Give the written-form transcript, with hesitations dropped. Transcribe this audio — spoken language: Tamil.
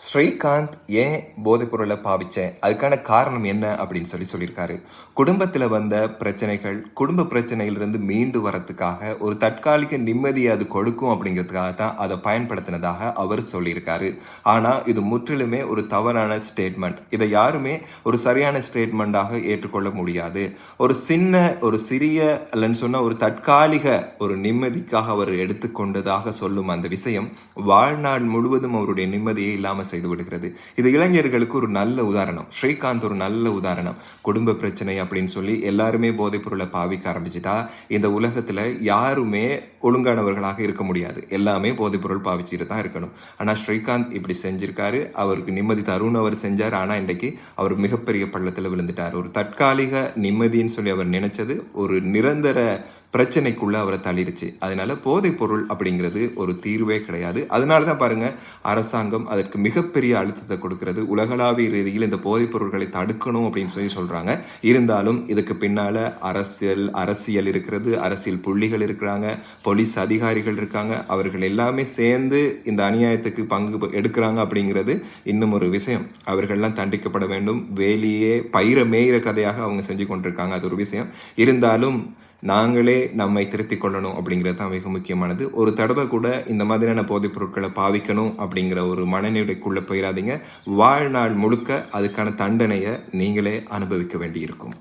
ஸ்ரீகாந்த் ஏன் போதைப்பொருளை பாவிச்சேன் அதுக்கான காரணம் என்ன அப்படின்னு சொல்லியிருக்காரு. குடும்பத்தில் வந்த பிரச்சனைகள், குடும்ப பிரச்சனையிலிருந்து மீண்டு வரத்துக்காக ஒரு தற்காலிக நிம்மதியை அது கொடுக்கும் அப்படிங்கிறதுக்காக தான் அதை பயன்படுத்தினதாக அவர் சொல்லியிருக்காரு. ஆனால் இது முற்றிலுமே ஒரு தவறான ஸ்டேட்மெண்ட். இதை யாருமே ஒரு சரியான ஸ்டேட்மெண்ட்டாக ஏற்றுக்கொள்ள முடியாது. ஒரு சிறிய இல்லைன்னு சொன்னால் ஒரு தற்காலிக ஒரு நிம்மதிக்காக அவர் எடுத்துக்கொண்டதாக சொல்லும் அந்த விஷயம் வாழ்நாள் முழுவதும் அவருடைய நிம்மதியை இல்லாமல் செய்து விடுகிறது. இது இளைஞர்களுக்கு ஒரு நல்ல உதாரணம். ஸ்ரீகாந்த் ஒரு நல்ல உதாரணம். குடும்ப பிரச்சனை அப்படின்னு சொல்லி எல்லாருமே போதைப் பொருளை பாவிக்க ஆரம்பிச்சுட்டா இந்த உலகத்துல யாருமே ஒழுங்கானவர்களாக இருக்க முடியாது. எல்லாமே போதைப் பொருள் பாவிச்சுட்டு தான் இருக்கணும். ஆனா ஸ்ரீகாந்த் இப்படி செஞ்சிருக்காரு. அவருக்கு நிம்மதி தருண் அவர் செஞ்சார். ஆனா இன்றைக்கு அவர் மிகப்பெரிய பள்ளத்துல விழுந்துட்டார். ஒரு தற்காலிக நிம்மதின்னு சொல்லி அவர் நினைச்சது ஒரு நிரந்தர பிரச்சனைக்குள்ள அவரை தள்ளிருச்சு. அதனால போதைப் பொருள் அப்படிங்கிறது ஒரு தீர்வே கிடையாது. அதனால தான் பாருங்க, அரசாங்கம் அதற்கு மிகப்பெரிய அழுத்தத்தை கொடுக்கிறது. உலகளாவிய ரீதியில் இந்த போதைப் பொருட்களை தடுக்கணும் அப்படின்னு சொல்றாங்க. இருந்தாலும் இதுக்கு பின்னால அரசியல் இருக்கிறது, அரசியல் புள்ளிகள் இருக்கிறாங்க, போலீஸ் அதிகாரிகள் இருக்காங்க. அவர்கள் எல்லாமே சேர்ந்து இந்த அநியாயத்துக்கு பங்கு எடுக்கிறாங்க அப்படிங்கிறது இன்னும் ஒரு விஷயம். அவர்கள்லாம் தண்டிக்கப்பட வேண்டும். வேலியே பயிர மேயிற கதையாக அவங்க செஞ்சு கொண்டிருக்காங்க. அது ஒரு விஷயம். இருந்தாலும் நாங்களே நம்மை திருத்திக் கொள்ளணும் அப்படிங்கிறது தான் மிக முக்கியமானது. ஒரு தடவை கூட இந்த மாதிரியான போதைப் பொருட்களை பாவிக்கணும் அப்படிங்கிற ஒரு மனநிலைக்குள்ளே போயிடாதீங்க. வாழ்நாள் முழுக்க அதுக்கான தண்டனையை நீங்களே அனுபவிக்க வேண்டியிருக்கும்.